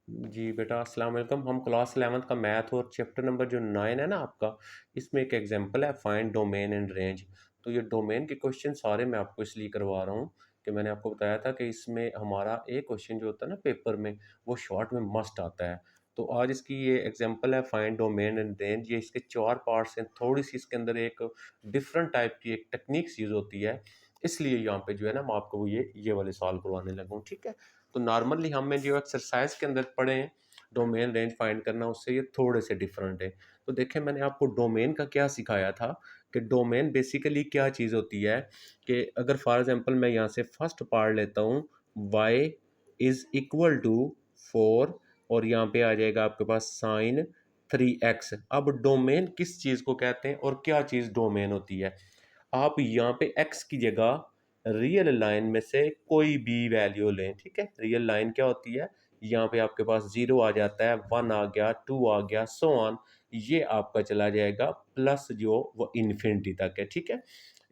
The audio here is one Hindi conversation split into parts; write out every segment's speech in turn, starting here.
जी बेटा, अस्सलाम वालेकुम। हम क्लास 11th का मैथ और चैप्टर नंबर जो 9 है ना आपका, इसमें एक एग्जांपल है फाइंड डोमेन एंड रेंज। तो ये डोमेन के क्वेश्चन सारे मैं आपको इसलिए करवा रहा हूँ कि मैंने आपको बताया था कि इसमें हमारा एक क्वेश्चन जो होता है ना पेपर में, वो शॉर्ट में मस्ट आता है। तो आज इसकी ये एग्जांपल है फाइंड डोमेन एंड रेंज। ये इसके 4 पार्ट्स हैं। थोड़ी सी इसके अंदर एक डिफरेंट टाइप की एक टेक्निक्स यूज़ होती है, इसलिए यहाँ पे जो है ना मैं आपको वो ये वाले सॉल्व करवाने लगा हूँ, ठीक है। तो नॉर्मली हमें जो एक्सरसाइज के अंदर पढ़े हैं डोमेन रेंज फाइंड करना, उससे ये थोड़े से डिफरेंट है। तो देखिए मैंने आपको डोमेन का क्या सिखाया था कि डोमेन बेसिकली क्या चीज़ होती है कि अगर फॉर एग्जांपल मैं यहाँ से फर्स्ट पार्ट लेता हूँ, y इज इक्वल टू 4 और यहाँ पे आ जाएगा आपके पास साइन 3x। अब डोमेन किस चीज़ को कहते हैं और क्या चीज़ डोमेन होती है? आप यहाँ पे x की जगह रियल लाइन में से कोई भी वैल्यू लें, ठीक है। रियल लाइन क्या होती है? यहाँ पे आपके पास 0 आ जाता है, 1 आ गया, 2 आ गया, सो ऑन। ये आपका चला जाएगा प्लस जो वो इन्फिनिटी तक है, ठीक है।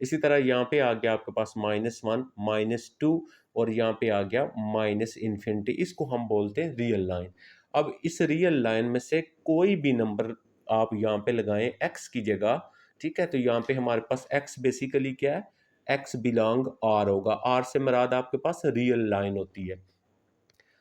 इसी तरह यहाँ पे आ गया आपके पास -1, -2 और यहाँ पे आ गया माइनस इन्फिनिटी। इसको हम बोलते हैं रियल लाइन। अब इस रियल लाइन में से कोई भी नंबर आप यहाँ पे लगाएं x की जगह, ठीक है। तो यहाँ पे हमारे पास x बेसिकली क्या है? x बिलोंग r होगा। r से मुराद आपके पास रियल लाइन होती है।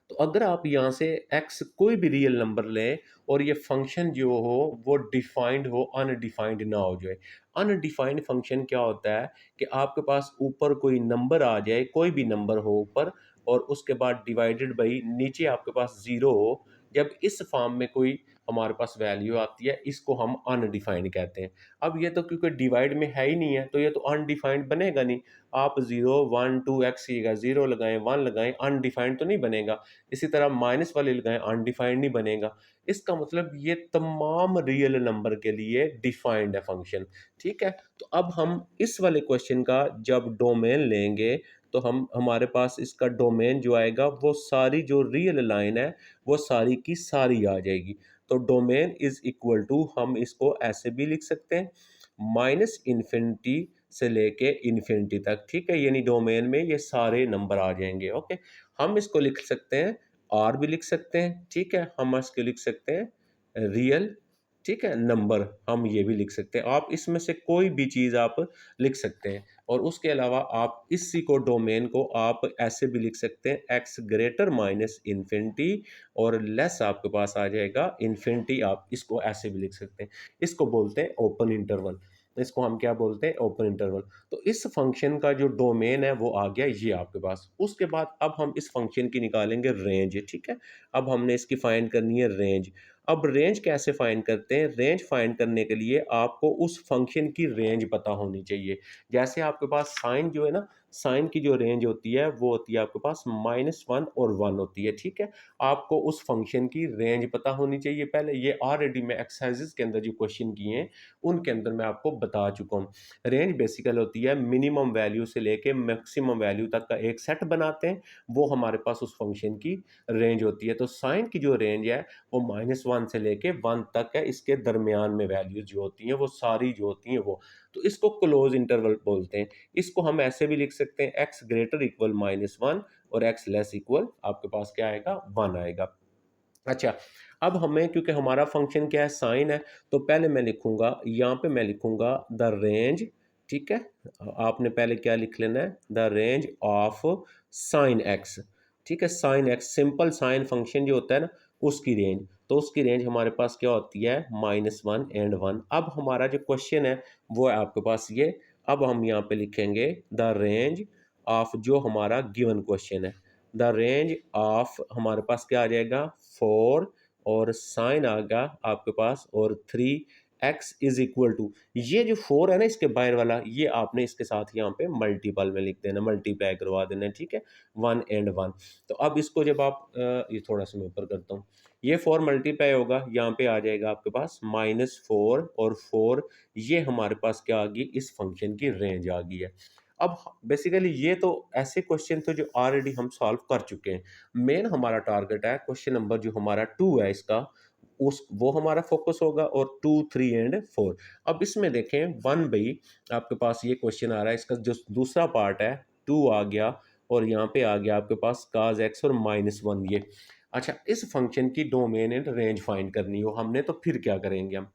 तो अगर आप यहाँ से x कोई भी रियल नंबर लें और ये फंक्शन जो हो वो डिफाइंड हो, अनडिफाइंड ना हो जाए। अनडिफाइंड फंक्शन क्या होता है कि आपके पास ऊपर कोई नंबर आ जाए, कोई भी नंबर हो ऊपर, और उसके बाद डिवाइडेड बाई नीचे आपके पास ज़ीरो हो। जब इस फॉर्म में कोई हमारे पास वैल्यू आती है, इसको हम अनडिफाइंड कहते हैं। अब ये तो क्योंकि डिवाइड में है ही नहीं है, तो ये तो अनडिफाइंड बनेगा नहीं। आप 0 1 2 x की जगह 0 लगाएं, 1 लगाएं, अनडिफाइंड तो नहीं बनेगा। इसी तरह माइनस वाले लगाएं, अनडिफाइंड नहीं बनेगा। इसका मतलब ये तमाम रियल नंबर के लिए डिफाइंड है फंक्शन, ठीक है। तो अब हम इस वाले क्वेश्चन का जब डोमेन लेंगे, तो हम हमारे पास इसका डोमेन जो आएगा वो सारी जो रियल लाइन है वो सारी की सारी आ जाएगी। तो डोमेन इज इक्वल टू हम इसको ऐसे भी लिख सकते हैं, माइनस इन्फिनिटी से लेके इन्फिनिटी तक, ठीक है। यानी डोमेन में ये सारे नंबर आ जाएंगे, ओके। हम इसको लिख सकते हैं, आर भी लिख सकते हैं, ठीक है। हम इसके लिख सकते हैं रियल, ठीक है, नंबर। हम ये भी लिख सकते हैं। आप इसमें से कोई भी चीज़ आप लिख सकते हैं। और उसके अलावा आप इसी को डोमेन को आप ऐसे भी लिख सकते हैं, एक्स ग्रेटर माइनस इन्फिनिटी और लेस आपके पास आ जाएगा इन्फिनिटी। आप इसको ऐसे भी लिख सकते हैं। इसको बोलते हैं ओपन इंटरवल। इसको हम क्या बोलते हैं? Open interval. तो इस फंक्शन का जो डोमेन है वो आ गया ये आपके पास। उसके बाद अब हम इस फंक्शन की निकालेंगे रेंज, ठीक है। अब हमने इसकी फाइंड करनी है रेंज। अब रेंज कैसे फाइंड करते हैं? रेंज फाइंड करने के लिए आपको उस फंक्शन की रेंज पता होनी चाहिए। जैसे आपके पास साइन जो है ना, साइन की जो रेंज होती है वो होती है आपके पास -1 और 1 होती है, ठीक है। आपको उस फंक्शन की रेंज पता होनी चाहिए पहले। ये ऑलरेडी मैं एक्सरसाइजेस के अंदर जो क्वेश्चन किए हैं उनके अंदर मैं आपको बता चुका हूँ। रेंज बेसिकल होती है मिनिमम वैल्यू से लेके मैक्सिमम वैल्यू तक का एक सेट बनाते हैं, वो हमारे पास उस फंक्शन की रेंज होती है। तो साइन की जो रेंज है वो -1 से लेके 1 तक है। इसके दरमियान में वैल्यूज जो होती हैं वो सारी जो होती हैं वो, तो इसको क्लोज इंटरवल बोलते हैं। इसको हम ऐसे भी लिख सकते हैं, एक्स ग्रेटर इक्वल -1 और एक्स लेस इक्वल आपके पास क्या आएगा? 1 आएगा। अच्छा, अब हमें क्योंकि हमारा फंक्शन क्या है? साइन है। तो पहले मैं लिखूंगा, यहाँ पे मैं लिखूंगा द रेंज, ठीक है। आपने पहले क्या लिख लेना है? The range of sine x, ठीक है। Sine x simple sine function जो होता है ना, उसकी रेंज। तो उसकी रेंज हमारे पास क्या होती है? -1 एंड 1। अब हमारा जो क्वेश्चन है वो है आपके पास ये। अब हम यहाँ पे लिखेंगे द रेंज ऑफ जो हमारा गिवन क्वेश्चन है। द रेंज ऑफ हमारे पास क्या आ जाएगा? 4 और साइन आ गया आपके पास और 3 एक्स इज इक्वल टू, ये जो 4 है ना इसके बाहर वाला, ये आपने इसके साथ यहाँ पे मल्टीपल में लिख देना, मल्टीप्लाई करवा देना, ठीक है। 1 एंड 1। तो अब इसको जब आप ये थोड़ा सा मैं ऊपर करता हूँ, ये 4 मल्टीप्लाई होगा, यहाँ पे आ जाएगा आपके पास -4 और 4। ये हमारे पास क्या आ गई? इस फंक्शन की रेंज आ गई है। अब बेसिकली ये तो ऐसे क्वेश्चन थे जो ऑलरेडी हम सॉल्व कर चुके हैं। मेन हमारा टारगेट है क्वेश्चन नंबर जो हमारा 2 है इसका, उस वो हमारा फोकस होगा, और 2 3 एंड 4। अब इसमें देखें 1 बई आपके पास ये क्वेश्चन आ रहा है, इसका जो दूसरा पार्ट है 2 आ गया और यहाँ पे आ गया आपके पास cos x और -1 ये। अच्छा, इस फंक्शन की डोमेन एंड रेंज फाइंड करनी हो हमने, तो फिर क्या करेंगे हम?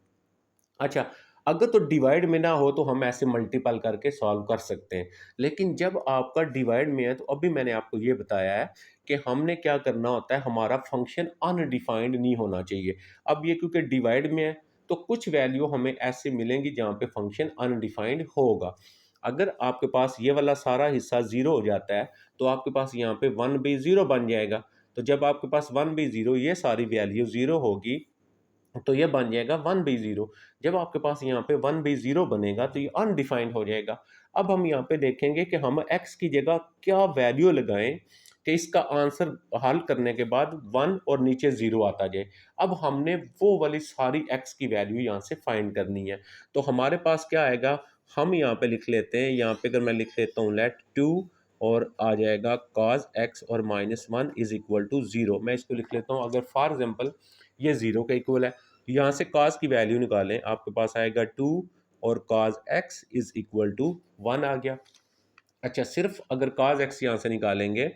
अच्छा, अगर तो डिवाइड में ना हो तो हम ऐसे मल्टीपल करके सॉल्व कर सकते हैं। लेकिन जब आपका डिवाइड में है तो अभी मैंने आपको ये बताया है कि हमने क्या करना होता है, हमारा फंक्शन अनडिफाइंड नहीं होना चाहिए। अब ये क्योंकि डिवाइड में है तो कुछ वैल्यू हमें ऐसे मिलेंगी जहाँ पे फंक्शन अनडिफाइंड होगा। अगर आपके पास ये वाला सारा हिस्सा 0 हो जाता है तो आपके पास यहाँ पे 1/0 बन जाएगा। तो जब आपके पास 1/0 ये सारी वैल्यू 0 होगी तो ये बन जाएगा 1/0। जब आपके पास यहाँ पे 1/0 बनेगा तो ये अनडिफाइंड हो जाएगा। अब हम यहाँ पे देखेंगे कि हम x की जगह क्या वैल्यू लगाएं कि इसका आंसर हल करने के बाद 1 और नीचे 0 आता जाए। अब हमने वो वाली सारी x की वैल्यू यहाँ से फाइंड करनी है। तो हमारे पास क्या आएगा, हम यहाँ पे लिख लेते हैं, यहाँ पे अगर मैं लिख लेता हूँ लेट 2 और आ जाएगा cos x और -1 इज इक्वल टू 0। मैं इसको लिख लेता हूँ, अगर फॉर एग्जाम्पल ये 0 का इक्वल है, यहाँ से cos की वैल्यू निकालें, आपके पास आएगा 2 और cos x is equal to 1 आ गया। अच्छा, सिर्फ अगर cos x यहाँ से निकालेंगे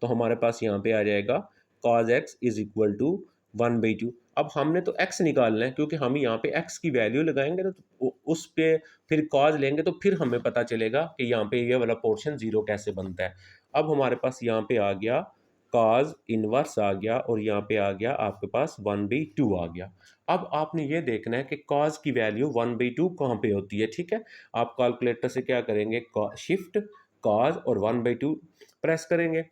तो हमारे पास यहाँ पे आ जाएगा cos x is equal to 1/2। अब हमने तो x निकालना है क्योंकि हम यहाँ पे x की वैल्यू लगाएंगे तो उस पे फिर cos लेंगे तो फिर हमें पता चलेगा कि यहाँ पे ये वाला पोर्शन 0 कैसे बनता है। अब हमारे पास यहाँ पे आ गया cos इनवर्स आ गया और यहाँ पे आ गया आपके पास 1/2 आ गया। अब आपने ये देखना है कि cos की वैल्यू 1/2 कहाँ पे होती है, ठीक है। आप कैलकुलेटर से क्या करेंगे, शिफ्ट cos और 1/2 प्रेस करेंगे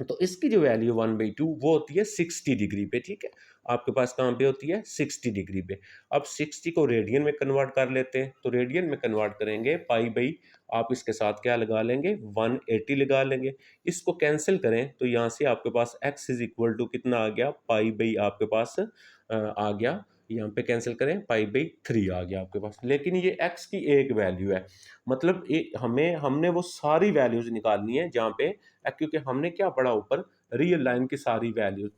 तो इसकी जो वैल्यू 1/2 वो होती है 60 डिग्री पे, ठीक है। आपके पास कहाँ पे होती है, 60 डिग्री पे। अब 60 को रेडियन में कन्वर्ट कर लेते हैं, तो रेडियन में कन्वर्ट करेंगे पाई बाई, आप इसके साथ क्या लगा लेंगे, 180 लगा लेंगे। इसको कैंसिल करें तो यहाँ से आपके पास x इज इक्वल टू कितना आ गया, पाई बाई आपके पास आ गया, यहाँ पे कैंसिल करें पाई/3 आ गया आपके पास। लेकिन ये x की एक वैल्यू है, मतलब हमने वो सारी वैल्यूज निकालनी है जहाँ पे, क्योंकि हमने क्या पढ़ा ऊपर, रियल लाइन की सारी वैल्यूज।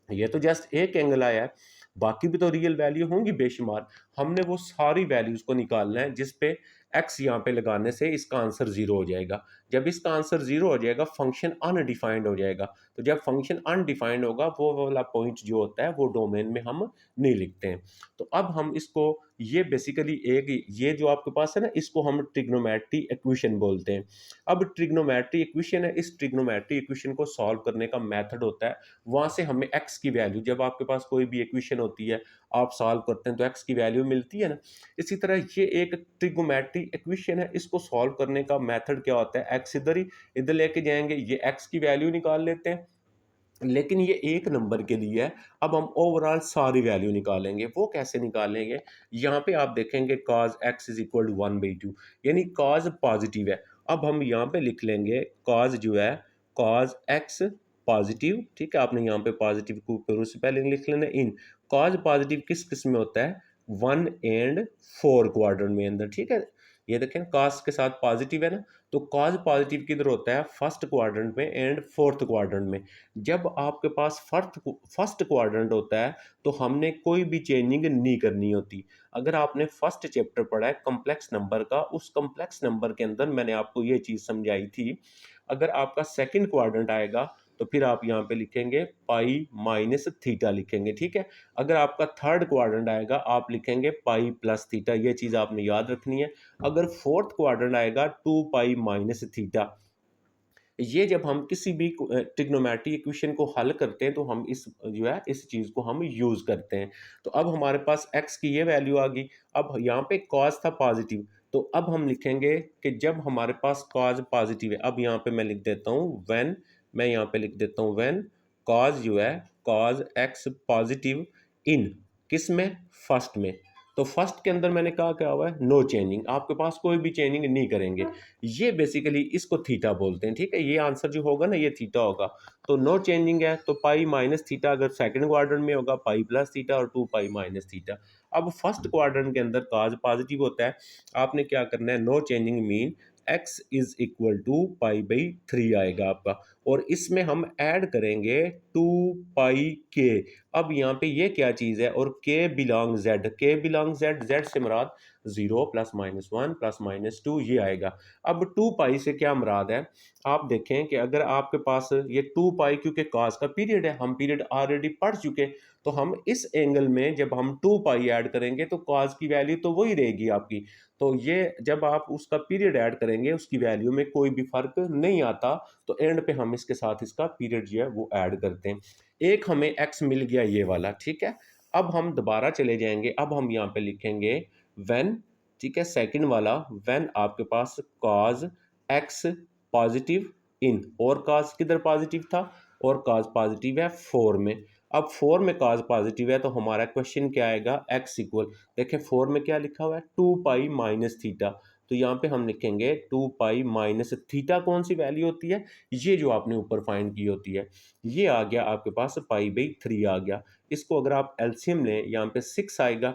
ये तो जस्ट एक एंगल आया है, बाकी भी तो रियल वैल्यू होंगी बेशुमार। हमने वो सारी वैल्यूज को निकालना है जिस पे x यहाँ पे लगाने से इसका आंसर 0 हो जाएगा। जब इसका आंसर 0 हो जाएगा फंक्शन अनडिफाइंड हो जाएगा। तो जब फंक्शन अनडिफाइंड होगा वो वाला पॉइंट जो होता है वो डोमेन में हम नहीं लिखते हैं। तो अब हम इसको, ये बेसिकली एक, ये जो आपके पास है ना, इसको हम ट्रिग्नोमेट्री इक्वेशन बोलते हैं। अब ट्रिग्नोमेट्री इक्वेशन है, इस ट्रिग्नोमेट्री इक्वेशन को सॉल्व करने का मेथड होता है, वहाँ से हमें x की वैल्यू, जब आपके पास कोई भी इक्वेशन होती है आप सॉल्व करते हैं तो x की वैल्यू मिलती है ना। इसी तरह ये एक ट्रिगोमेट्री इक्वेशन है, इसको सॉल्व करने का मेथड क्या होता है, x इधर लेके जाएंगे, ये x की वैल्यू निकाल लेते हैं, लेकिन ये एक नंबर के लिए है। अब हम ओवरऑल सारी वैल्यू निकालेंगे, वो कैसे निकालेंगे, यहाँ पे आप देखेंगे cos x is equal to 1/2, यानी cos पॉजिटिव है। अब हम यहाँ पे लिख लेंगे cos जो है, cos x पॉजिटिव, ठीक है, आपने यहाँ पे पॉजिटिव को ऊपर से पहले लिख लेना इन। cos पॉजिटिव किस किस में होता है, 1 एंड 4 क्वाड्रेंट में अंदर, ठीक है। ये देखें cos के साथ पॉजिटिव है ना, तो cos पॉजिटिव किधर होता है, फर्स्ट क्वाड्रेंट में एंड फोर्थ क्वाड्रेंट में। जब आपके पास फर्स्ट क्वाड्रेंट होता है तो हमने कोई भी चेंजिंग नहीं करनी होती। अगर आपने फर्स्ट चैप्टर पढ़ा है कॉम्प्लेक्स नंबर का, उस कॉम्प्लेक्स नंबर के अंदर मैंने आपको ये चीज़ समझाई थी। अगर आपका सेकंड क्वाड्रेंट आएगा तो फिर आप यहाँ पे लिखेंगे पाई माइनस थीटा लिखेंगे, ठीक है। अगर आपका थर्ड क्वाड्रेंट आएगा आप लिखेंगे पाई प्लस थीटा, ये चीज़ आपने याद रखनी है। अगर फोर्थ क्वाड्रेंट आएगा 2 पाई माइनस थीटा। ये जब हम किसी भी ट्रिग्नोमेट्री इक्वेशन को हल करते हैं तो हम इस जो है इस चीज़ को हम यूज़ करते हैं। तो अब हमारे पास x की ये वैल्यू आ गई। अब यहाँ पे cos था पॉजिटिव, तो अब हम लिखेंगे कि जब हमारे पास cos पॉजिटिव है, अब यहाँ पे मैं लिख देता हूँ व्हेन, मैं यहाँ पे लिख देता हूँ व्हेन cos जो है, cos x पॉजिटिव इन किस में, फर्स्ट में। तो फर्स्ट के अंदर मैंने कहा क्या हुआ है, नो चेंजिंग, आपके पास कोई भी चेंजिंग नहीं करेंगे। ये बेसिकली इसको थीटा बोलते हैं, ठीक है। ये आंसर जो होगा ना ये थीटा होगा। तो नो चेंजिंग है तो पाई माइनस थीटा, अगर सेकंड क्वाड्रेंट में होगा पाई प्लस थीटा और 2 पाई माइनस थीटा। अब फर्स्ट क्वाड्रेंट के अंदर cos पॉजिटिव होता है, आपने क्या करना है, no changing mean x is equal to pi by 3 आएगा आपका। और इसमें हम ऐड करेंगे 2 पाई के। अब यहाँ पे ये क्या चीज़ है, और के बिलोंग जेड, के बिलोंग जेड, जेड से मुराद 0 प्लस माइनस 1 प्लस माइनस 2 ये आएगा। अब 2 पाई से क्या मुराद है, आप देखें कि अगर आपके पास ये 2 पाई, क्योंकि कॉस का पीरियड है, हम पीरियड ऑलरेडी पढ़ चुके, तो हम इस एंगल में जब हम 2 पाई ऐड करेंगे तो कॉस की वैल्यू तो वही रहेगी आपकी। तो ये जब आप उसका पीरियड ऐड करेंगे उसकी वैल्यू में कोई भी फर्क नहीं आता, तो एंड पे हम इसके साथ इसका पीरियड जो है वो ऐड करते हैं। एक हमें एक्स मिल गया ये वाला, ठीक है। अब हम दोबारा चले जाएंगे, अब हम यहाँ पे लिखेंगे व्हेन, ठीक है, सेकंड वाला, व्हेन आपके पास कॉज एक्स पॉजिटिव इन, और कॉज किधर पॉजिटिव था, और कॉज पॉजिटिव है 4 में। अब 4 में कॉज पॉजिटिव है तो हमारा क्वेश्चन क्या आएगा, एक्स इक्वल, देखें 4 में क्या लिखा हुआ है, 2 पाई माइनस थीटा, तो यहाँ पे हम लिखेंगे 2 पाई माइनस थीटा, कौन सी वैल्यू होती है, ये जो आपने ऊपर फाइंड की होती है, ये आ गया आपके पास पाई बाई 3 आ गया। इसको अगर आप एलसीएम लें, यहाँ पे 6 आएगा,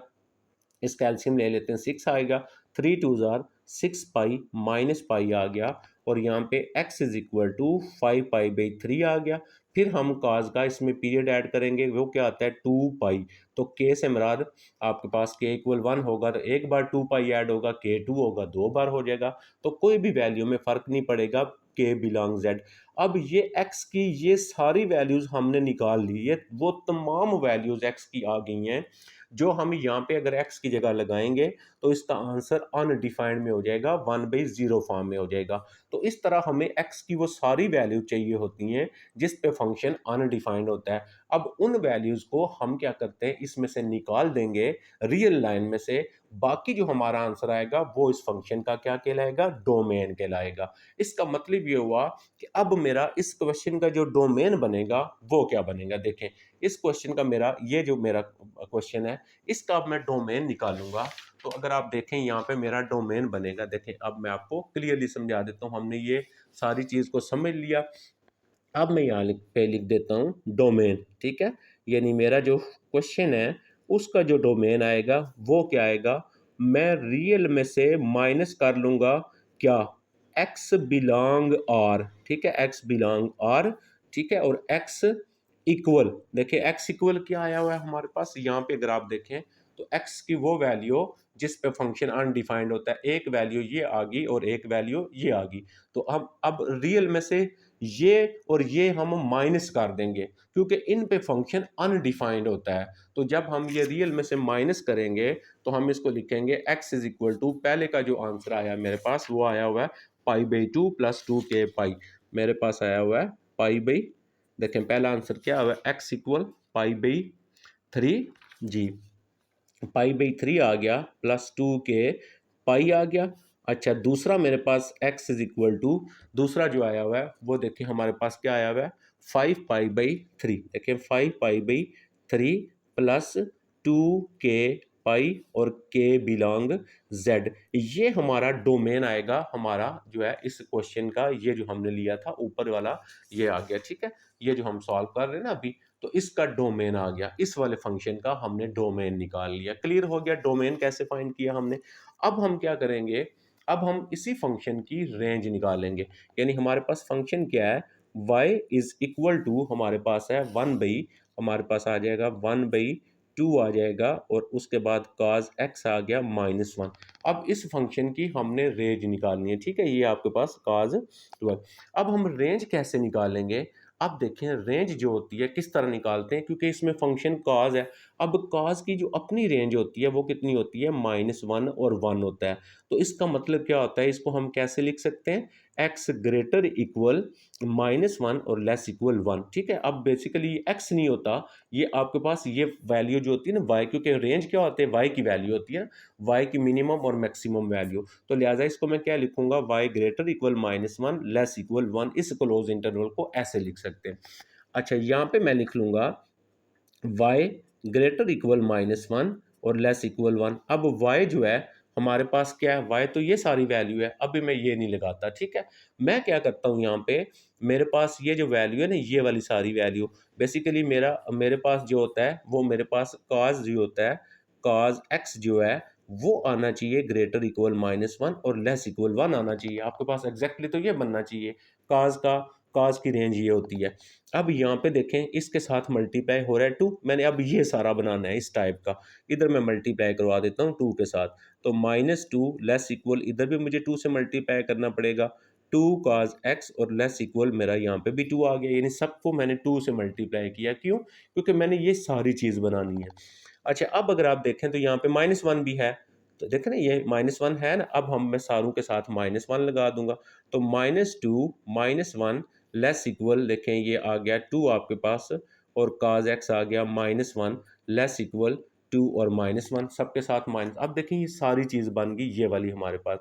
इसका एलसीएम ले लेते हैं, 6 आएगा, 3 टू जार 6 पाई माइनस पाई आ गया, और यहाँ पे x is equal to 5 pi by 3 आ गया। फिर हम काज का इसमें पीरियड ऐड करेंगे, वो क्या आता है 2 पाई, तो k से मुराद आपके पास k इक्वल 1 होगा, तो एक बार 2 पाई ऐड होगा, k 2 होगा, दो बार हो जाएगा, तो कोई भी वैल्यू में फ़र्क नहीं पड़ेगा, k बिलोंग z। अब ये x की ये सारी वैल्यूज़ हमने निकाल ली, ये वो तमाम वैल्यूज़ x की आ गई हैं, जो हम यहाँ पे अगर x की जगह लगाएंगे तो इसका आंसर अनडिफाइंड में हो जाएगा, 1/0 फॉर्म में हो जाएगा। तो इस तरह हमें x की वो सारी वैल्यू चाहिए होती हैं जिस पे फंक्शन अनडिफाइंड होता है। अब उन वैल्यूज़ को हम क्या करते हैं, इसमें से निकाल देंगे रियल लाइन में से, बाकी जो हमारा आंसर आएगा वो इस फंक्शन का क्या कहलाएगा, डोमेन कहलाएगा। इसका मतलब ये हुआ कि अब मेरा इस क्वेश्चन का जो डोमेन बनेगा वो क्या बनेगा, देखें इस क्वेश्चन का, मेरा ये जो मेरा क्वेश्चन है इसका अब मैं डोमेन निकालूंगा। तो अगर आप देखें यहाँ पे मेरा डोमेन बनेगा, देखें अब मैं आपको क्लियरली समझा देता हूँ, हमने ये सारी चीज़ को समझ लिया। अब मैं यहाँ पे लिख देता हूँ डोमेन, ठीक है, यानी मेरा जो क्वेश्चन है उसका जो डोमेन आएगा वो क्या आएगा, मैं रियल में से माइनस कर लूँगा क्या, एक्स बिलोंग आर, ठीक है, एक्स बिलोंग आर, ठीक है, और एक्स इक्वल, देखिए एक्स इक्वल क्या आया हुआ है हमारे पास यहाँ पे, अगर आप देखें तो एक्स की वो वैल्यू जिस पे फंक्शन अनडिफाइंड होता है, एक वैल्यू ये आ गई और एक वैल्यू ये आ गई, तो हम अब रियल में से ये और ये हम माइनस कर देंगे क्योंकि इन पे फंक्शन अनडिफाइंड होता है। तो जब हम ये रियल में से माइनस करेंगे तो हम इसको लिखेंगे x इज इक्वल टू, पहले का जो आंसर आया मेरे पास वो आया हुआ है पाई बाई 2 प्लस 2k पाई, मेरे पास आया हुआ है पाई बाई, देखें पहला आंसर क्या हुआ, x इक्वल पाई बाई 3 जी, पाई बाई 3 आ गया प्लस 2k पाई आ गया। अच्छा दूसरा मेरे पास x इज इक्वल टू, दूसरा जो आया हुआ है वो देखिए हमारे पास क्या आया हुआ है 5 पाई बाई 3, देखिए 5 पाई बाई 3 प्लस 2k पाई और k बिलोंग z, ये हमारा डोमेन आएगा, हमारा जो है इस क्वेश्चन का, ये जो हमने लिया था ऊपर वाला ये आ गया, ठीक है, ये जो हम सॉल्व कर रहे हैं ना अभी, तो इसका डोमेन आ गया, इस वाले फंक्शन का हमने डोमेन निकाल लिया। क्लियर हो गया डोमेन कैसे फाइंड किया हमने। अब हम क्या करेंगे, अब हम इसी फंक्शन की रेंज निकालेंगे, यानी हमारे पास फंक्शन क्या है, y इज इक्वल टू हमारे पास है 1/, हमारे पास आ जाएगा 1/2 आ जाएगा, और उसके बाद cos x आ गया -1। अब इस फंक्शन की हमने रेंज निकालनी है, ठीक है, ये आपके पास cos 12। अब हम रेंज कैसे निकालेंगे, अब देखें रेंज जो होती है किस तरह निकालते हैं, क्योंकि इसमें फंक्शन कॉज है। अब कॉज की जो अपनी रेंज होती है वो कितनी होती है, -1 और 1 होता है। तो इसका मतलब क्या होता है, इसको हम कैसे लिख सकते हैं, x ग्रेटर इक्वल -1 और लेस इक्वल 1, ठीक है। अब बेसिकली x नहीं होता, ये आपके पास ये वैल्यू जो होती है ना y, क्योंकि रेंज क्या होते हैं, y की वैल्यू होती है, y की मिनिमम और मैक्सिमम वैल्यू, तो लिहाजा इसको मैं क्या लिखूंगा, y greater equal -1 less equal 1, इस क्लोज इंटरवल को ऐसे लिख सकते हैं। अच्छा यहाँ पे मैं लिख लूंगा y ग्रेटर इक्वल -1 और लेस इक्वल 1। अब y जो है हमारे पास क्या है, y तो ये सारी वैल्यू है, अभी मैं ये नहीं लगाता, ठीक है। मैं क्या करता हूँ यहाँ पे, मेरे पास ये जो वैल्यू है ना, ये वाली सारी वैल्यू, बेसिकली मेरे पास जो होता है वो मेरे पास cos जो होता है, cos x जो है वो आना चाहिए ग्रेटर इक्वल -1 और लेस इक्वल 1 आना चाहिए, आपके पास एग्जैक्टली तो ये बनना चाहिए। cos का काज की रेंज ये होती है। अब यहाँ पे देखें इसके साथ मल्टीप्लाई हो रहा है 2, मैंने अब ये सारा बनाना है इस टाइप का, इधर मैं मल्टीप्लाई करवा देता हूँ 2 के साथ, तो -2 लेस इक्वल इधर भी मुझे 2 से मल्टीप्लाई करना पड़ेगा, 2 cos x और लेस इक्वल मेरा यहाँ पे भी 2 आ गया, यानी सबको मैंने 2 से मल्टीप्लाई किया। क्यों? क्योंकि मैंने ये सारी चीज़ बनानी है। अच्छा, अब अगर आप देखें तो यहाँ पे -1 भी है, तो देखें ना ये -1 है ना, अब मैं सारों के साथ -1 लगा दूंगा, तो -2 -1 लेस इक्वल देखें ये आ गया 2 आपके पास, और cos x आ गया -1 लेस इक्वल 2 और -1 सबके साथ माइनस। अब देखें ये सारी चीज़ बन गई ये वाली हमारे पास।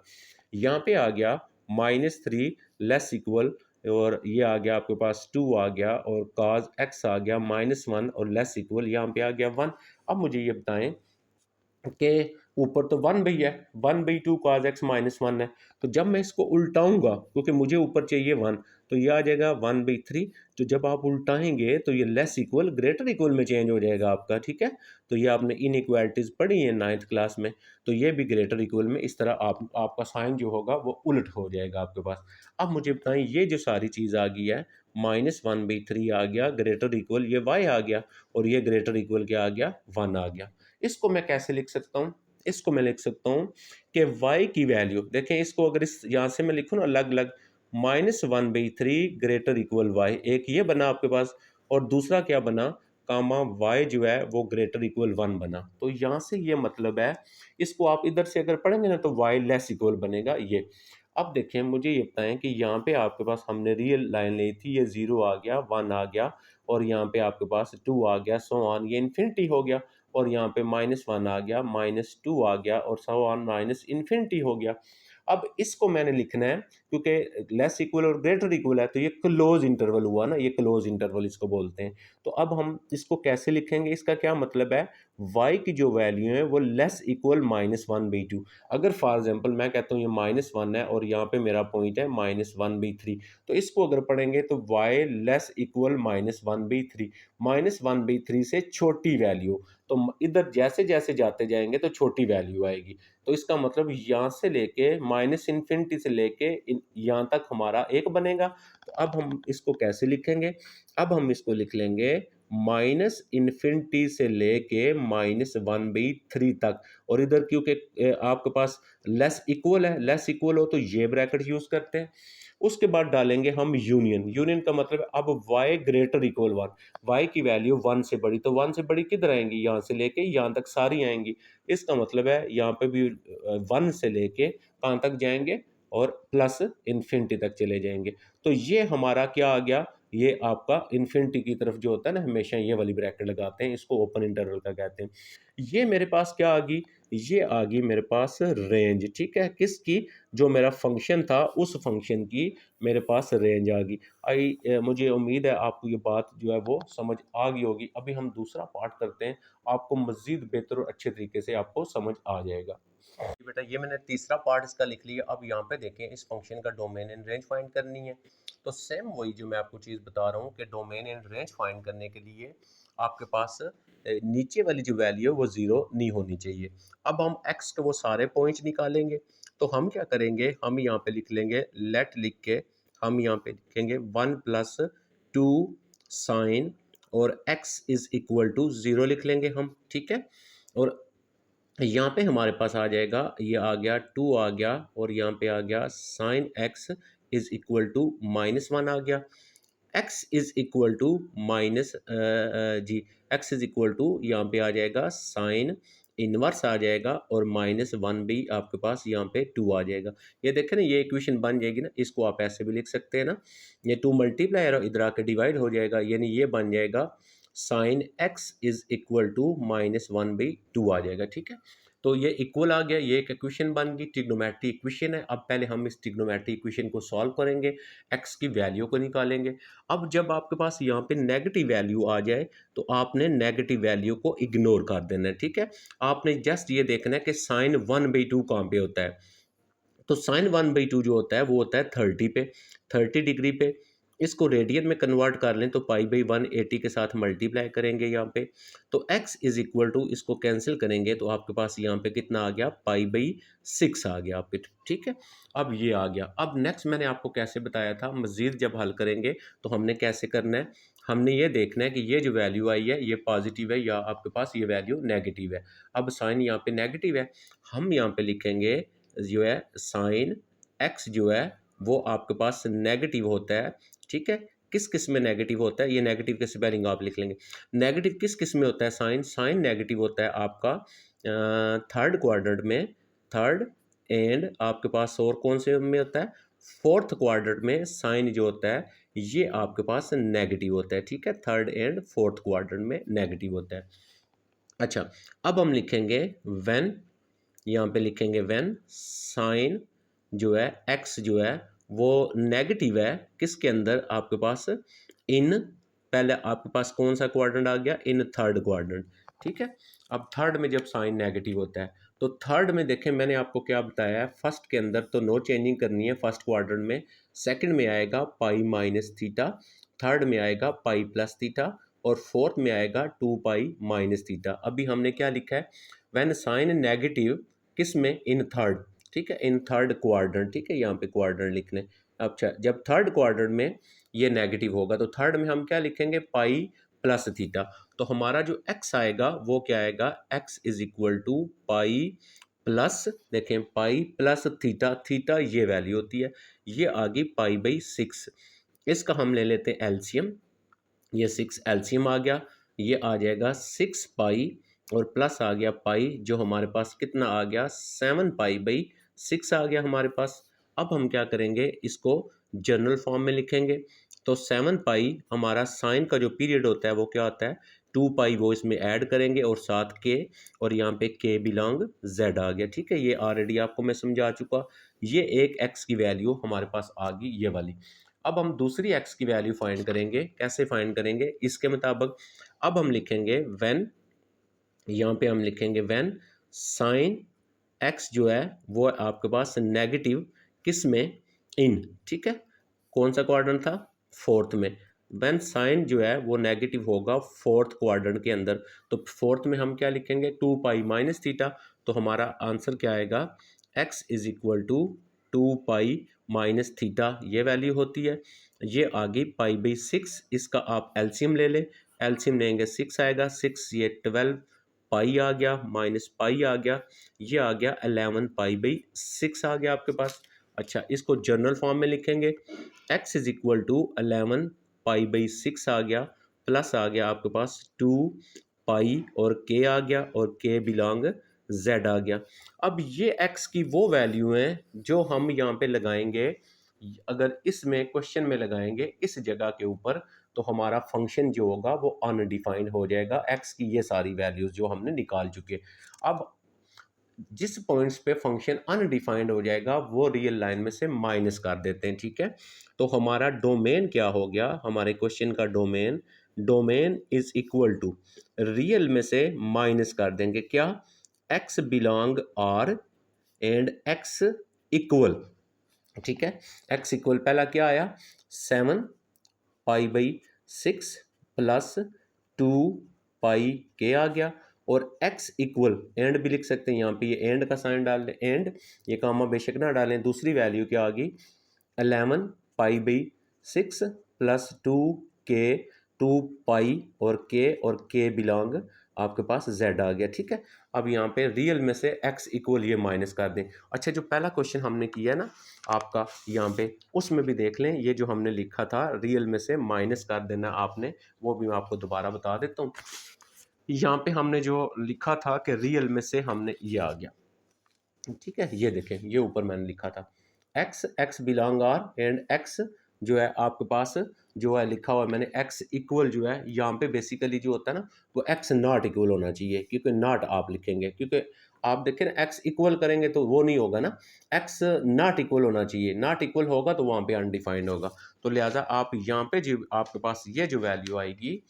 यहाँ पे आ गया -3 लेस इक्वल, और ये आ गया आपके पास 2 आ गया, और cos x आ गया -1 और लेस इक्वल यहाँ पे आ गया 1। अब मुझे ये बताएं के ऊपर तो 1 है, 1/2 cos x -1 है, तो जब मैं इसको उल्टाऊंगा, क्योंकि मुझे ऊपर चाहिए 1, तो ये आ जाएगा 1/3। तो जब आप उल्टाएंगे तो ये लेस इक्वल ग्रेटर इक्वल में चेंज हो जाएगा आपका, ठीक है। तो ये आपने इनइक्वालिटीज पढ़ी है 9th क्लास में, तो ये भी ग्रेटर इक्वल में इस तरह आपका साइन जो होगा वो उलट हो जाएगा आपके पास। अब मुझे बताएं ये जो सारी चीज़ आ गई है, -1/3 आ गया ग्रेटर इक्वल ये y आ गया, और ये ग्रेटर इक्वल क्या आ गया, 1 आ गया। इसको मैं कैसे लिख सकता हूँ? इसको मैं लिख सकता हूँ कि y की वैल्यू देखें, इसको अगर इस यहाँ से मैं लिखूँ ना अलग अलग, -1/3 ग्रेटर इक्वल y, एक ये बना आपके पास, और दूसरा क्या बना, कामा y जो है वो ग्रेटर इक्वल 1 बना। तो यहाँ से ये मतलब है, इसको आप इधर से अगर पढ़ेंगे ना तो y लेस इक्वल बनेगा ये। अब देखें मुझे ये बताएं कि यहाँ पे आपके पास हमने रियल लाइन ली थी, ये 0 आ गया, 1 आ गया, और यहाँ पे आपके पास 2 आ गया, सो ऑन, ये इन्फिनिटी हो गया, और यहाँ पे -1 आ गया, -2 आ गया, और सो ऑन माइनस इन्फिनिटी हो गया। अब इसको मैंने लिखना है, क्योंकि लेस इक्वल और ग्रेटर इक्वल है, तो ये क्लोज इंटरवल हुआ ना, ये क्लोज इंटरवल इसको बोलते हैं। तो अब हम इसको कैसे लिखेंगे, इसका क्या मतलब है, y की जो वैल्यू है वो लेस इक्वल -1/2। अगर फॉर एग्जांपल मैं कहता हूँ ये -1 है और यहाँ पे मेरा पॉइंट है -1/3, तो इसको अगर पढ़ेंगे तो y लेस इक्वल -1/3, -1/3 से छोटी वैल्यू, तो इधर जैसे जैसे जाते जाएंगे तो छोटी वैल्यू आएगी। तो इसका मतलब यहाँ से लेके माइनस इन्फिनिटी से लेके यहाँ तक हमारा एक बनेगा। तो अब हम इसको कैसे लिखेंगे, अब हम इसको लिख लेंगे माइनस इन्फिनिटी से लेके -1/3 तक, और इधर क्योंकि आपके पास लेस इक्वल है, लेस इक्वल हो तो ये ब्रैकेट यूज करते हैं। उसके बाद डालेंगे हम यूनियन, यूनियन का मतलब है अब y ग्रेटर इक्वल 1, y की वैल्यू 1 से बड़ी, तो 1 से बड़ी किधर आएंगी, यहाँ से लेके यहाँ तक सारी आएंगी। इसका मतलब है यहाँ पे भी 1 से लेके कहाँ तक जाएंगे, और प्लस इन्फिनिटी तक चले जाएंगे। तो ये हमारा क्या आ गया, ये आपका इन्फिनिटी की तरफ जो होता है ना, हमेशा ये वाली ब्रैकेट लगाते हैं, इसको ओपन इंटरवल का कहते हैं। ये मेरे पास क्या आ गई, ये आ गई मेरे पास रेंज, ठीक है, किसकी, जो मेरा फंक्शन था उस फंक्शन की मेरे पास रेंज आ गई। मुझे उम्मीद है आपको ये बात जो है वो समझ आ गई होगी। अभी हम दूसरा पार्ट करते हैं, आपको मज़ीद बेहतर और अच्छे तरीके से आपको समझ आ जाएगा। बेटा ये मैंने तीसरा पार्ट इसका लिख लिया। अब यहाँ पे देखें इस फंक्शन का डोमेन एंड रेंज फाइंड करनी है। तो सेम वही जो मैं आपको चीज़ बता रहा हूँ कि डोमेन एंड रेंज फाइंड करने के लिए आपके पास नीचे वाली जो वैल्यू है वो ज़ीरो नहीं होनी चाहिए। अब हम एक्स के वो सारे पॉइंट्स निकालेंगे, तो हम क्या करेंगे, हम यहाँ पे लिख लेंगे लेट, लिख के हम यहाँ पे लिखेंगे 1+2 साइन, और x इज इक्वल टू 0 लिख लेंगे हम, ठीक है। और यहाँ पे हमारे पास आ जाएगा, ये आ गया 2 आ गया, और यहाँ पे आ गया sine x is equal to -1 आ गया, x is equal to minus जी x इज इक्वल टू यहाँ पे आ जाएगा साइन इनवर्स आ जाएगा, और -1 भी आपके पास यहाँ पे 2 आ जाएगा। ये देखें ना, ये इक्वेशन बन जाएगी ना, इसको आप ऐसे भी लिख सकते हैं ना, ये 2 मल्टीप्लाई इधर आके डिवाइड हो जाएगा, यानी ये बन जाएगा sine x is equal to -1/2 आ जाएगा, ठीक है। तो ये इक्वल आ गया, ये एक इक्वेशन बन गई, ट्रिग्नोमेट्री इक्वेशन है। अब पहले हम इस ट्रिग्नोमेट्री इक्वेशन को सॉल्व करेंगे, x की वैल्यू को निकालेंगे। अब जब आपके पास यहाँ पे नेगेटिव वैल्यू आ जाए तो आपने नेगेटिव वैल्यू को इग्नोर कर देना है, ठीक है। आपने जस्ट ये देखना है कि साइन 1/2 कहाँ पे होता है। तो साइन 1/2 जो होता है वो होता है 30 पे, 30 डिग्री पे। इसको रेडियन में कन्वर्ट कर लें तो पाई बाई 180 के साथ मल्टीप्लाई करेंगे यहाँ पे, तो x इज इक्वल टू, इसको कैंसिल करेंगे तो आपके पास यहाँ पे कितना आ गया, पाई बाई 6 आ गया आपके। ठीक है, अब ये आ गया। अब नेक्स्ट मैंने आपको कैसे बताया था, मज़ीद जब हल करेंगे तो हमने कैसे करना है, हमने ये देखना है कि ये जो वैल्यू आई है ये पॉजिटिव है या आपके पास ये वैल्यू नेगेटिव है। अब साइन यहाँ पे नेगेटिव है, हम यहाँ पे लिखेंगे जो है साइन x जो है वो आपके पास नेगेटिव होता है। ठीक है, किस किस में नेगेटिव होता है, ये नेगेटिव की स्पेलिंग आप लिख लेंगे। नेगेटिव किस किस में होता है, साइन साइन नेगेटिव होता है आपका थर्ड क्वाड्रेंट में, थर्ड एंड आपके पास और कौन से में होता है, फोर्थ क्वाड्रेंट में साइन जो होता है ये आपके पास नेगेटिव होता है। ठीक है, थर्ड एंड फोर्थ क्वाड्रेंट में नेगेटिव होता है। अच्छा, अब हम लिखेंगे व्हेन, यहाँ पे लिखेंगे व्हेन साइन जो है एक्स जो है वो नेगेटिव है, किसके अंदर आपके पास, इन, पहले आपके पास कौन सा क्वाड्रेंट आ गया, इन थर्ड क्वाड्रेंट। ठीक है, अब थर्ड में जब साइन नेगेटिव होता है तो थर्ड में देखें मैंने आपको क्या बताया है, फर्स्ट के अंदर तो नो चेंजिंग करनी है फर्स्ट क्वाड्रेंट में, सेकंड में आएगा पाई माइनस थीटा, थर्ड में आएगा पाई प्लस थीटा और फोर्थ में आएगा 2 पाई माइनस थीटा। अभी हमने क्या लिखा है, व्हेन साइन नेगेटिव किस में, इन थर्ड। ठीक है, इन थर्ड क्वाड्रेंट। ठीक है, यहाँ पे क्वाड्रेंट लिख लें। अच्छा, जब थर्ड क्वाड्रेंट में ये नेगेटिव होगा तो थर्ड में हम क्या लिखेंगे, पाई प्लस थीटा। तो हमारा जो x आएगा वो क्या आएगा, x is equal to pi plus, देखें पाई प्लस थीटा, थीटा ये वैल्यू होती है, ये आ गई पाई बाई 6। इसका हम ले लेते हैं एलसीएम, ये 6 एलसीएम आ गया, ये आ जाएगा 6 पाई और प्लस आ गया पाई, जो हमारे पास कितना आ गया, 7 पाई बाई 6 आ गया हमारे पास। अब हम क्या करेंगे, इसको जनरल फॉर्म में लिखेंगे, तो 7 पाई हमारा साइन का जो पीरियड होता है वो क्या होता है, 2 पाई वो इसमें ऐड करेंगे और साथ के, और यहाँ पे के बिलोंग जेड आ गया। ठीक है, ये ऑलरेडी आपको मैं समझा चुका। ये एक एक्स की वैल्यू हमारे पास आ गई ये वाली। अब हम दूसरी x की वैल्यू फाइंड करेंगे, कैसे फाइंड करेंगे इसके मुताबिक। अब हम लिखेंगे व्हेन, यहाँ पे हम लिखेंगे व्हेन साइन x जो है वो आपके पास नेगेटिव, किस में, इन, ठीक है, कौन सा क्वाड्रेंट था, फोर्थ में। व्हेन साइन जो है वो नेगेटिव होगा फोर्थ क्वाड्रेंट के अंदर, तो फोर्थ में हम क्या लिखेंगे, 2 पाई माइनस थीटा। तो हमारा आंसर क्या आएगा, x is equal to 2 pi minus theta, ये वैल्यू होती है। ये आ गई पाई बाई 6, इसका आप एलसीएम ले लें, एलसीएम लेंगे 6 आएगा, 6 ये 12 पाई आ गया, माइनस पाई आ गया, ये आ गया 11 पाई बाई 6 आ गया आपके पास। अच्छा, इसको जनरल फॉर्म में लिखेंगे, x is equal to 11 pi by 6 आ गया, प्लस आ गया आपके पास 2 पाई और k आ गया, और k बिलोंग z आ गया। अब ये x की वो वैल्यू है जो हम यहाँ पे लगाएंगे, अगर इसमें क्वेश्चन में लगाएंगे इस जगह के ऊपर, तो हमारा फंक्शन जो होगा वो अनडिफाइंड हो जाएगा, x की ये सारी वैल्यूज जो हमने निकाल चुके। अब जिस पॉइंट्स पे फंक्शन अनडिफाइंड हो जाएगा वो रियल लाइन में से माइनस कर देते हैं। ठीक है, तो हमारा डोमेन क्या हो गया, हमारे क्वेश्चन का domain, domain is equal to, real में से माइनस कर देंगे क्या, x belong r and x equal. ठीक है, x इक्वल पहला क्या आया, 7 पाई बाई 6 प्लस 2 पाई के आ गया, और x इक्वल, एंड भी लिख सकते हैं यहाँ पे, ये एंड का साइन डाल दें, एंड ये कामा बेशक ना डालें, दूसरी वैल्यू क्या आ गई, 11 पाई बाई 6 प्लस 2 के, 2 पाई और के बिलोंग आपके पास z आ गया। ठीक है, अब यहाँ पे रियल में से x इक्वल ये माइनस कर दें। अच्छा, जो पहला क्वेश्चन हमने किया ना आपका यहाँ पे, उसमें भी देख लें, ये जो हमने लिखा था रियल में से माइनस कर देना आपने, वो भी मैं आपको दोबारा बता देता हूँ। यहाँ पे हमने जो लिखा था कि रियल में से हमने ये आ गया, ठीक है, ये देखें, ये ऊपर मैंने लिखा था x belong R and x जो है आपके पास जो है लिखा हुआ है मैंने, x इक्वल जो है यहाँ पे बेसिकली जो होता है ना वो x नॉट इक्वल होना चाहिए, क्योंकि नॉट आप लिखेंगे, क्योंकि आप देखें ना x इक्वल करेंगे तो वो नहीं होगा ना, x नॉट इक्वल होना चाहिए, नॉट इक्वल होगा तो वहाँ पे अनडिफाइंड होगा। तो लिहाजा आप यहाँ पे जो आपके पास ये जो वैल्यू आएगी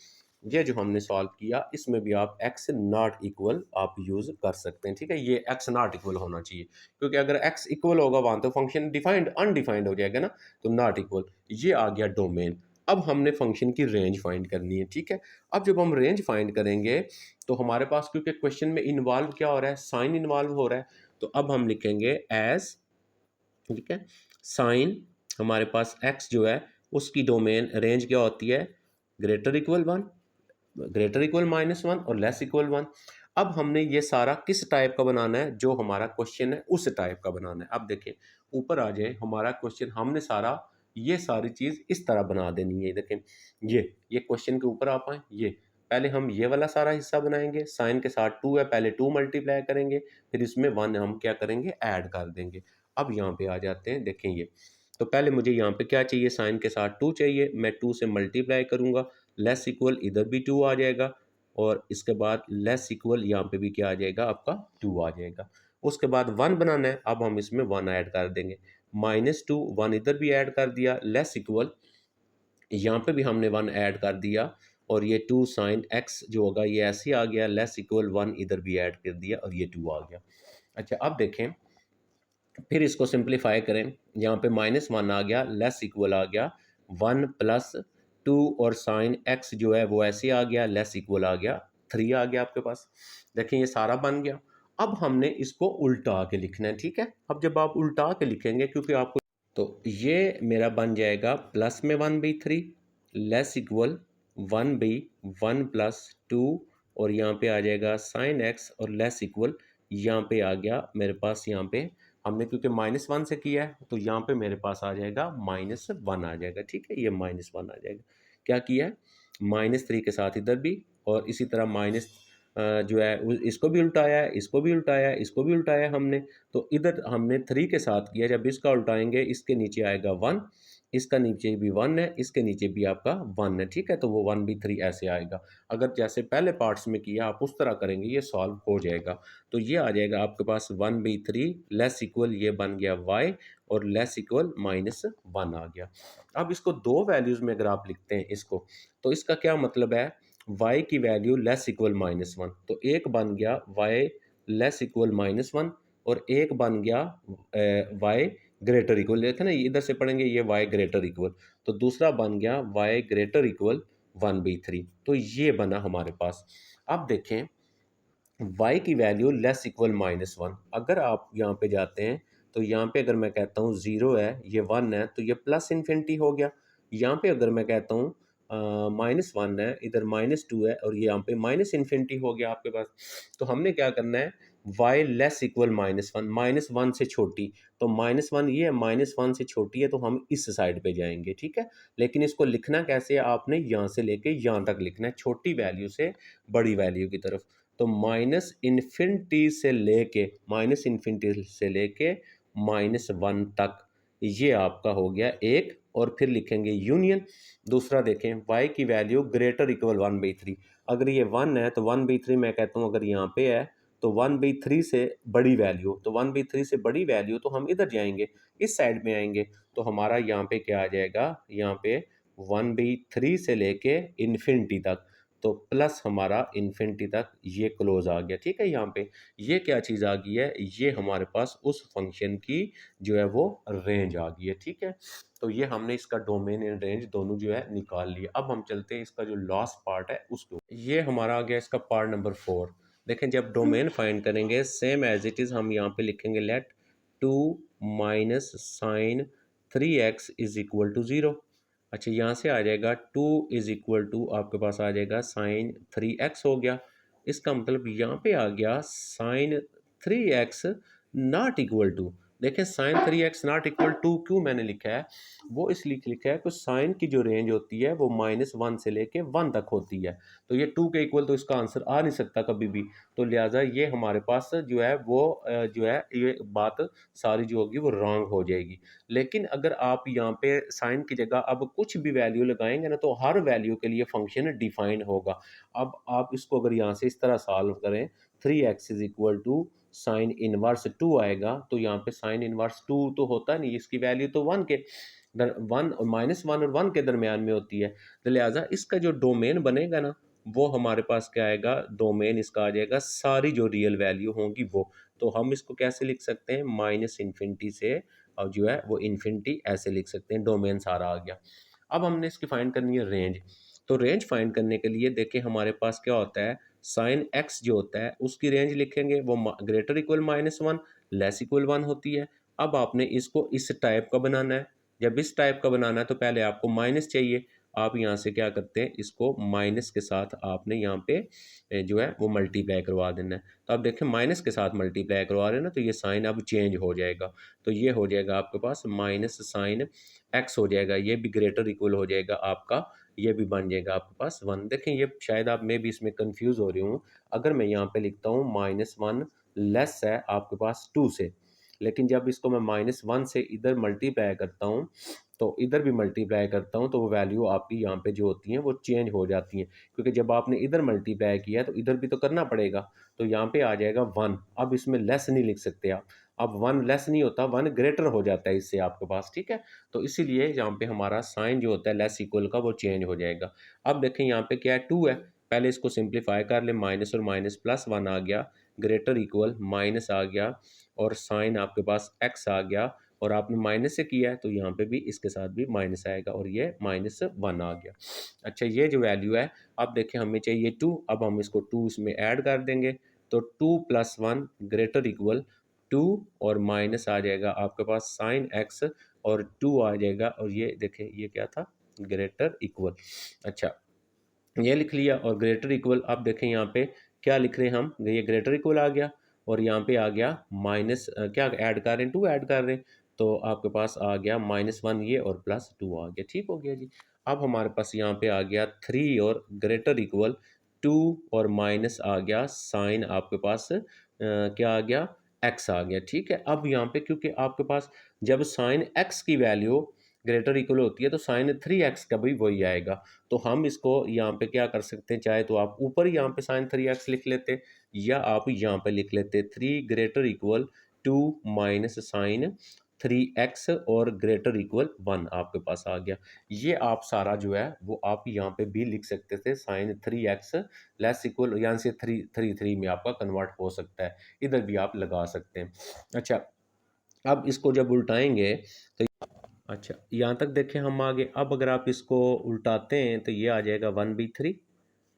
ये जो हमने सॉल्व किया इसमें भी आप एक्स नॉट इक्वल आप यूज़ कर सकते हैं, ठीक है। ये एक्स नॉट इक्वल होना चाहिए, क्योंकि अगर एक्स इक्वल होगा वहाँ तो फंक्शन डिफाइंड अनडिफाइंड हो जाएगा ना, तो नॉट इक्वल। ये आ गया डोमेन। अब हमने फंक्शन की रेंज फाइंड करनी है, ठीक है। अब जब हम रेंज फाइंड करेंगे तो हमारे पास, क्योंकि क्वेश्चन में इन्वॉल्व क्या हो रहा है, साइन इन्वॉल्व हो रहा है, तो अब हम लिखेंगे एज, ठीक है, साइन हमारे पास एक्स जो है उसकी डोमेन रेंज क्या होती है, greater equal one, greater equal -1 और लेस इक्वल 1। अब हमने ये सारा किस टाइप का बनाना है, जो हमारा क्वेश्चन है उस टाइप का बनाना है। अब देखें ऊपर आ जाए हमारा क्वेश्चन, हमने सारा ये सारी चीज़ इस तरह बना देनी है। देखें ये क्वेश्चन के ऊपर आ पाए, ये पहले हम ये वाला सारा हिस्सा बनाएंगे, साइन के साथ 2 है, पहले 2 मल्टीप्लाई करेंगे, फिर इसमें 1 हम क्या करेंगे, ऐड कर देंगे। अब यहाँ पे आ जाते हैं, देखें ये तो पहले मुझे यहाँ पे क्या चाहिए, साइन के साथ 2 चाहिए, मैं 2 से मल्टीप्लाई करूँगा, लेस इक्वल इधर भी 2 आ जाएगा, और इसके बाद लेस इक्वल यहाँ पे भी क्या आ जाएगा, आपका 2 आ जाएगा। उसके बाद 1 बनाना है, अब हम इसमें 1 ऐड कर देंगे, -2, 1 इधर भी ऐड कर दिया, लेस इक्वल यहाँ पे भी हमने 1 ऐड कर दिया, और ये 2 साइन एक्स जो होगा ये ऐसे ही आ गया, लेस इक्वल 1 इधर भी ऐड कर दिया और ये 2 आ गया। अच्छा अब देखें, फिर इसको सिंप्लीफाई करें, यहाँ पे -1 आ गया, लेस इक्वल आ गया 1 प्लस 2, और साइन एक्स जो है वो ऐसे आ गया, लेस इक्वल आ गया 3 आ गया आपके पास। देखें ये सारा बन गया। अब हमने इसको उल्टा के लिखना है, ठीक है। अब जब आप उल्टा के लिखेंगे, क्योंकि आपको, तो ये मेरा बन जाएगा प्लस में 1/3 लेस इक्वल 1/1 प्लस 2, और यहाँ पे आ जाएगा साइन एक्स, और लेस इक्वल यहाँ पे आ गया मेरे पास, यहाँ पे हमने क्योंकि -1 से किया है तो यहाँ पे मेरे पास आ जाएगा -1 आ जाएगा, ठीक है। ये -1 आ जाएगा, क्या किया है, -3 के साथ इधर भी, और इसी तरह माइनस जो है इसको भी उल्टाया है, इसको भी उल्टाया है, इसको भी उल्टाया है हमने। तो इधर हमने 3 के साथ किया, जब इसका उल्टाएंगे इसके नीचे आएगा 1, इसका नीचे भी 1 है, इसके नीचे भी आपका 1 है, ठीक है। तो वो 1/3 ऐसे आएगा। अगर जैसे पहले पार्ट्स में किया आप उस तरह करेंगे, ये सॉल्व हो जाएगा। तो ये आ जाएगा आपके पास 1/3 लेस इक्वल, ये बन गया y, और लेस इक्वल -1 आ गया। अब इसको दो वैल्यूज़ में अगर आप लिखते हैं इसको, तो इसका क्या मतलब है, y की वैल्यू लेस इक्वल -1, तो एक बन गया y लेस इक्वल -1, और एक बन गया y ग्रेटर इक्वल, देखें ना इधर से पढ़ेंगे ये y ग्रेटर इक्वल, तो दूसरा बन गया y ग्रेटर इक्वल 1/3। तो ये बना हमारे पास। अब देखें y की वैल्यू लेस इक्वल -1, अगर आप यहाँ पे जाते हैं तो यहाँ पे अगर मैं कहता हूँ 0 है, ये 1 है, तो ये प्लस इन्फिनिटी हो गया। यहाँ पे अगर मैं कहता हूँ -1 है, इधर -2 है, और ये यहाँ पे माइनस इन्फिनिटी हो गया आपके पास। तो हमने क्या करना है, y लेस इक्वल -1, -1 से छोटी, तो -1 ये है, -1 से छोटी है, तो हम इस साइड पे जाएंगे, ठीक है। लेकिन इसको लिखना कैसे है, आपने यहाँ से लेके यहाँ तक लिखना है, छोटी वैल्यू से बड़ी वैल्यू की तरफ। तो माइनस इन्फिनिटी से लेके -1 तक, ये आपका हो गया एक। और फिर लिखेंगे यूनियन। दूसरा देखें, y की वैल्यू ग्रेटर इक्वल 1/3, अगर ये 1 है तो 1/3 मैं कहता हूँ, अगर यहाँ पे है तो 1/3 से बड़ी वैल्यू, तो 1/3 से बड़ी वैल्यू, तो हम इधर जाएंगे, इस साइड में आएंगे, तो हमारा यहाँ पे क्या आ जाएगा, यहाँ पे 1/3 से लेके इन्फिनिटी तक, तो प्लस हमारा इन्फिनिटी तक ये क्लोज आ गया, ठीक है। यहाँ पे ये क्या चीज़ आ गई है, ये हमारे पास उस फंक्शन की जो है वो रेंज आ गई है, ठीक है। तो ये हमने इसका डोमेन एंड रेंज दोनों जो है निकाल लिया। अब हम चलते हैं इसका जो लास्ट पार्ट है उसके ऊपर। ये हमारा आ गया इसका पार्ट नंबर 4। देखें जब डोमेन फाइंड करेंगे सेम एज इट इज़ हम यहाँ पे लिखेंगे let 2 minus sine 3x is equal to 0। अच्छा यहाँ से आ जाएगा 2 इज इक्वल टू, आपके पास आ जाएगा साइन 3x हो गया। इसका मतलब यहाँ पे आ गया sine 3x not equal to. देखें sine 3x not equal to क्यों मैंने लिखा है, वो इसलिए लिखा है कि साइन की जो रेंज होती है वो -1 से लेके 1 तक होती है, तो ये 2 के इक्वल तो इसका आंसर आ नहीं सकता कभी भी। तो लिहाजा ये हमारे पास जो है वो जो है ये बात सारी जो होगी वो रॉन्ग हो जाएगी। लेकिन अगर आप यहाँ पे साइन की जगह अब कुछ भी वैल्यू लगाएंगे ना, तो हर वैल्यू के लिए फंक्शन डिफाइन होगा। अब आप इसको अगर यहाँ से इस तरह सॉल्व करें, 3x is equal to sine inverse 2 आएगा, तो यहाँ पे साइन इनवर्स 2 तो होता नहीं, इसकी वैल्यू तो 1 के 1 और -1 और 1 के दरमियान में होती है। तो लिहाजा इसका जो डोमेन बनेगा ना वो हमारे पास क्या आएगा, डोमेन इसका आ जाएगा सारी जो रियल वैल्यू होंगी वो। तो हम इसको कैसे लिख सकते हैं, माइनस इन्फिनिटी से और जो है वो इन्फिनिटी ऐसे लिख सकते हैं, डोमेन सारा आ गया। अब हमने इसकी फाइंड करनी है रेंज। तो रेंज फाइंड करने के लिए देखिए हमारे पास क्या होता है, साइन एक्स जो होता है उसकी रेंज लिखेंगे, वो ग्रेटर इक्वल -1 लेस इक्वल 1 होती है। अब आपने इसको इस टाइप का बनाना है। जब इस टाइप का बनाना है तो पहले आपको माइनस चाहिए। आप यहाँ से क्या करते हैं, इसको माइनस के साथ आपने यहाँ पे जो है वो मल्टीप्लाई करवा देना है। तो आप देखें माइनस के साथ मल्टीप्लाई करवा रहे हैं ना, तो ये साइन अब चेंज हो जाएगा। तो ये हो जाएगा आपके पास माइनस साइन एक्स हो जाएगा, ये भी ग्रेटर इक्वल हो जाएगा आपका, ये भी बन जाएगा आपके पास 1। देखें ये शायद आप मैं भी इसमें कंफ्यूज हो रही हूँ। अगर मैं यहाँ पे लिखता हूँ -1 लेस है आपके पास 2 से, लेकिन जब इसको मैं -1 से इधर मल्टीप्लाई करता हूँ तो इधर भी मल्टीप्लाई करता हूँ, तो वो वैल्यू आपकी यहाँ पे जो होती हैं वो चेंज हो जाती हैं, क्योंकि जब आपने इधर मल्टीप्लाई किया है तो इधर भी तो करना पड़ेगा। तो यहाँ पे आ जाएगा 1। अब इसमें लेस नहीं लिख सकते आप। अब 1 लेस नहीं होता, 1 ग्रेटर हो जाता है इससे आपके पास, ठीक है। तो इसीलिए यहाँ पे हमारा साइन जो होता है लेस इक्वल का वो चेंज हो जाएगा। अब देखें यहाँ पे क्या है, 2 है। पहले इसको सिंप्लीफाई कर ले, माइनस और माइनस प्लस 1 आ गया, ग्रेटर इक्वल माइनस आ गया और साइन आपके पास एक्स आ गया, और आपने माइनस से किया है तो यहाँ पे भी इसके साथ भी माइनस आएगा और ये -1 आ गया। अच्छा ये जो वैल्यू है, अब देखें हमें चाहिए 2। अब हम इसको 2 इसमें ऐड कर देंगे, तो 2 + 1 ग्रेटर इक्वल 2 और माइनस आ जाएगा आपके पास साइन एक्स और 2 आ जाएगा, और ये देखें ये क्या था, ग्रेटर इक्वल। अच्छा ये लिख लिया, और ग्रेटर इक्वल अब देखें यहाँ पे क्या लिख रहे हैं हम, ये ग्रेटर इक्वल आ गया और यहाँ पे आ गया माइनस क्या ऐड कर रहे हैं, 2 ऐड कर रहे हैं, तो आपके पास आ गया -1 ये और +2 आ गया, ठीक हो गया जी। अब हमारे पास यहाँ पे आ गया 3 और ग्रेटर इक्वल 2 और माइनस आ गया साइन आपके पास क्या आ गया, एक्स आ गया, ठीक है। अब यहाँ पे क्योंकि आपके पास जब साइन एक्स की वैल्यू ग्रेटर इक्वल होती है तो साइन 3x का भी वही आएगा। तो हम इसको यहाँ पे क्या कर सकते हैं, चाहे तो आप ऊपर ही यहाँ पे साइन 3x लिख लेते, या आप यहाँ पे लिख लेते 3 greater equal 2 minus sine 3x और ग्रेटर इक्वल 1 आपके पास आ गया। ये आप सारा जो है वो आप यहाँ पे भी लिख सकते थे, साइन 3x लेस इक्वल यहाँ से 3 में आपका कन्वर्ट हो सकता है, इधर भी आप लगा सकते हैं। अच्छा अब इसको जब उल्टाएंगे तो अच्छा यहाँ तक देखें हम आगे। अब अगर आप इसको उल्टाते हैं तो ये आ जाएगा 1/3,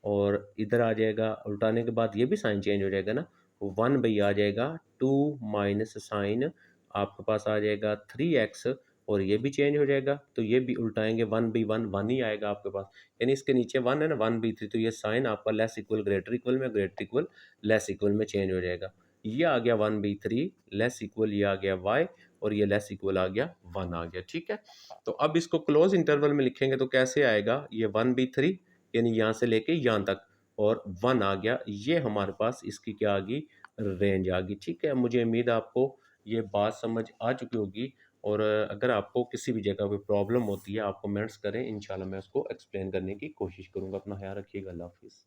और इधर आ जाएगा उल्टाने के बाद ये भी साइन चेंज हो जाएगा ना, 1 आ जाएगा 2 माइनस साइन आपके पास आ जाएगा 3x, और ये भी चेंज हो जाएगा, तो ये भी उल्टाएंगे 1/1 1 ही आएगा आपके पास, यानी इसके नीचे 1 है ना, 1/3, तो ये साइन आपका लेस इक्वल ग्रेटर इक्वल में, ग्रेटर इक्वल लेस इक्वल में चेंज हो जाएगा। ये आ गया 1/3 लेस इक्वल, ये आ गया y, और ये लेस इक्वल आ गया 1 आ गया, ठीक है। तो अब इसको क्लोज इंटरवल में लिखेंगे तो कैसे आएगा, ये 1/3 यानी यहाँ से लेके यहाँ तक, और 1 आ गया, ये हमारे पास इसकी क्या आ गई, रेंज आ गई, ठीक है। मुझे उम्मीद है आपको ये बात समझ आ चुकी होगी, और अगर आपको किसी भी जगह पे प्रॉब्लम होती है आप कमेंट्स करें, इंशाल्लाह मैं उसको एक्सप्लेन करने की कोशिश करूँगा। अपना ख्याल रखिएगा, अल्लाह हाफिज़।